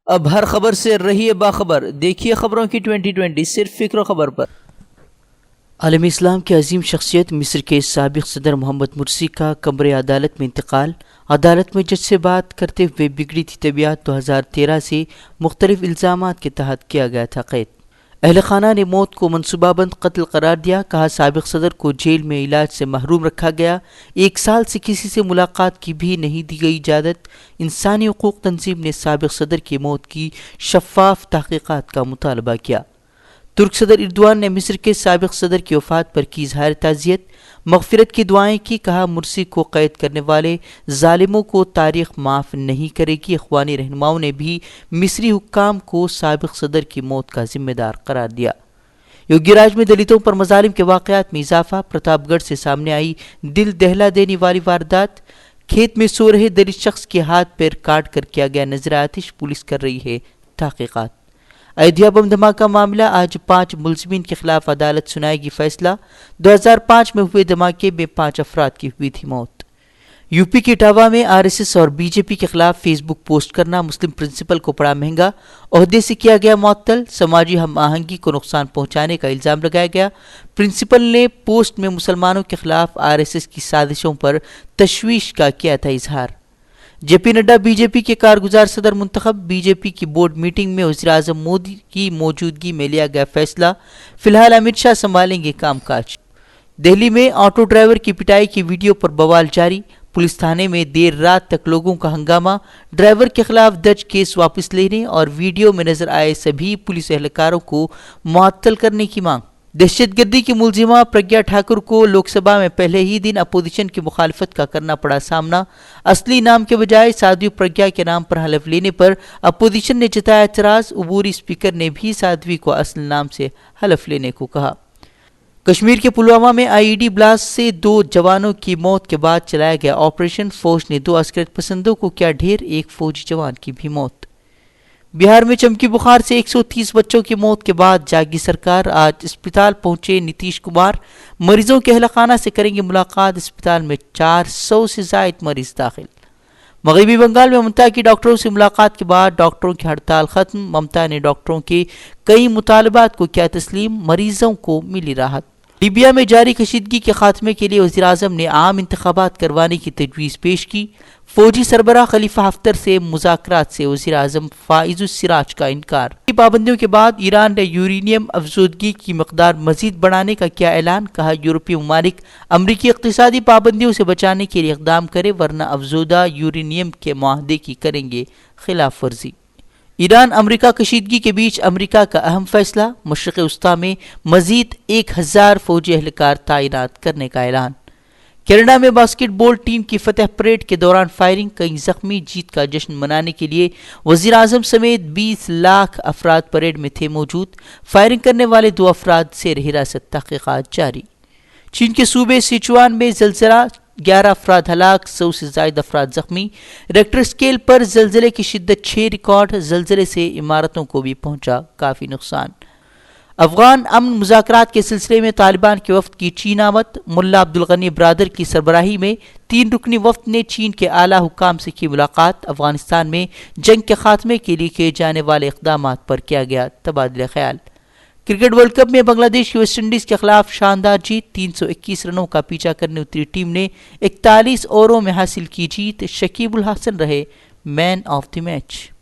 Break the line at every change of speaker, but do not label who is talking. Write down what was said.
اب ہر خبر سے رہیے باخبر، دیکھیے خبروں کی 2020 صرف فکر و خبر پر۔
عالم اسلام کی عظیم شخصیت مصر کے سابق صدر محمد مرسی کا کمرے عدالت میں انتقال۔ عدالت میں جج سے بات کرتے ہوئے بگڑی تھی طبیعت 2013 سے مختلف الزامات کے تحت کیا گیا تھا قید۔ اہل خانہ نے موت کو منصوبہ بند قتل قرار دیا، کہا سابق صدر کو جیل میں علاج سے محروم رکھا گیا، 1 سال سے کسی سے ملاقات کی بھی نہیں دی گئی اجازت۔ انسانی حقوق تنظیم نے سابق صدر کی موت کی شفاف تحقیقات کا مطالبہ کیا۔ ترک صدر اردوان نے مصر کے سابق صدر کی وفات پر کی اظہار تعزیت، مغفرت کی دعائیں کی، کہا مرسی کو قید کرنے والے ظالموں کو تاریخ معاف نہیں کرے گی۔ اخوانی رہنماؤں نے بھی مصری حکام کو سابق صدر کی موت کا ذمہ دار قرار دیا۔ یوگی راج میں دلتوں پر مظالم کے واقعات میں اضافہ، پرتاپ گڑھ سے سامنے آئی دل دہلا دینے والی واردات، کھیت میں سو رہے دلت شخص کے ہاتھ پیر کاٹ کر کیا گیا نظر آتش، پولیس کر رہی ہے تحقیقات۔ ایودھیا بم دھماکہ معاملہ، آج 5 ملزمین کے خلاف عدالت سنائے گی فیصلہ۔ 2005 میں ہوئے دھماکے میں 5 افراد کی ہوئی تھی موت۔ یو پی کے اٹاوہ میں RSS اور BJP کے خلاف فیس بک پوسٹ کرنا مسلم پرنسپل کو پڑا مہنگا، عہدے سے کیا گیا معطل، سماجی ہم آہنگی کو نقصان پہنچانے کا الزام لگایا گیا۔ پرنسپل نے پوسٹ میں مسلمانوں کے خلاف RSS کی سازشوں پر تشویش کا کیا تھا اظہار۔ JP نڈا BJP کے کارگزار صدر منتخب، BJP کی بورڈ میٹنگ میں وزیراعظم مودی کی موجودگی میں لیا گیا فیصلہ، فی الحال امت شاہ سنبھالیں گے کام کاج۔ دہلی میں آٹو ڈرائیور کی پٹائی کی ویڈیو پر بوال جاری، پولیس تھانے میں دیر رات تک لوگوں کا ہنگامہ، ڈرائیور کے خلاف درج کیس واپس لینے اور ویڈیو میں نظر آئے سبھی پولیس اہلکاروں کو معطل کرنے کی مانگ۔ دہشت گردی کی ملزمہ پرگیا ٹھاکر کو لوک سبھا میں پہلے ہی دن اپوزیشن کی مخالفت کا کرنا پڑا سامنا، اصلی نام کے بجائے سادھوی پرگیا کے نام پر حلف لینے پر اپوزیشن نے جتایا اعتراض، عبوری اسپیکر نے بھی سادھوی کو اصل نام سے حلف لینے کو کہا۔ کشمیر کے پلوامہ میں IED بلاسٹ سے 2 جوانوں کی موت کے بعد چلایا گیا آپریشن، فوج نے 2 عسکریت پسندوں کو کیا ڈھیر، 1 فوجی جوان کی بھی موت۔ بہار میں چمکی بخار سے 130 بچوں کی موت کے بعد جاگی سرکار، آج اسپتال پہنچے نتیش کمار، مریضوں کے اہل خانہ سے کریں گے ملاقات، اسپتال میں 400 سے زائد مریض داخل۔ مغربی بنگال میں ممتا کی ڈاکٹروں سے ملاقات کے بعد ڈاکٹروں کی ہڑتال ختم، ممتا نے ڈاکٹروں کے کئی مطالبات کو کیا تسلیم، مریضوں کو ملی راحت۔ لیبیا میں جاری کشیدگی کے خاتمے کے لیے وزیراعظم نے عام انتخابات کروانے کی تجویز پیش کی، فوجی سربراہ خلیفہ حفتر سے مذاکرات سے وزیراعظم فائز السراج کا انکار۔ پابندیوں کے بعد ایران نے یورینیم افزودگی کی مقدار مزید بڑھانے کا کیا اعلان، کہا یورپی ممالک امریکی اقتصادی پابندیوں سے بچانے کے لیے اقدام کرے ورنہ افزودہ یورینیم کے معاہدے کی کریں گے خلاف ورزی۔ ایران امریکہ کشیدگی کے بیچ امریکہ کا اہم فیصلہ، مشرق وسطیٰ میں مزید 1000 فوجی اہلکار تعینات کرنے کا اعلان۔ کینیڈا میں باسکٹ بال ٹیم کی فتح پریڈ کے دوران فائرنگ، کئی زخمی، جیت کا جشن منانے کے لیے وزیراعظم سمیت 20 لاکھ افراد پریڈ میں تھے موجود، فائرنگ کرنے والے 2 افراد زیر حراست، تحقیقات جاری۔ چین کے صوبے سیچوان میں زلزلہ، 11 افراد ہلاک، 100 سے زائد افراد زخمی، ریکٹر اسکیل پر زلزلے کی شدت 6 ریکارڈ، زلزلے سے عمارتوں کو بھی پہنچا کافی نقصان۔ افغان امن مذاکرات کے سلسلے میں طالبان کے وفد کی چین آمد، ملا عبدالغنی برادر کی سربراہی میں 3 رکنی وفد نے چین کے اعلیٰ حکام سے کی ملاقات، افغانستان میں جنگ کے خاتمے کے لیے کیے جانے والے اقدامات پر کیا گیا تبادلہ خیال۔ کرکٹ ورلڈ کپ میں بنگلہ دیش کی ویسٹ انڈیز کے خلاف شاندار جیت، 321 رنوں کا پیچھا کرنے اتری ٹیم نے 41 اووروں میں حاصل کی جیت، شکیب الحسن رہے مین آف دی میچ۔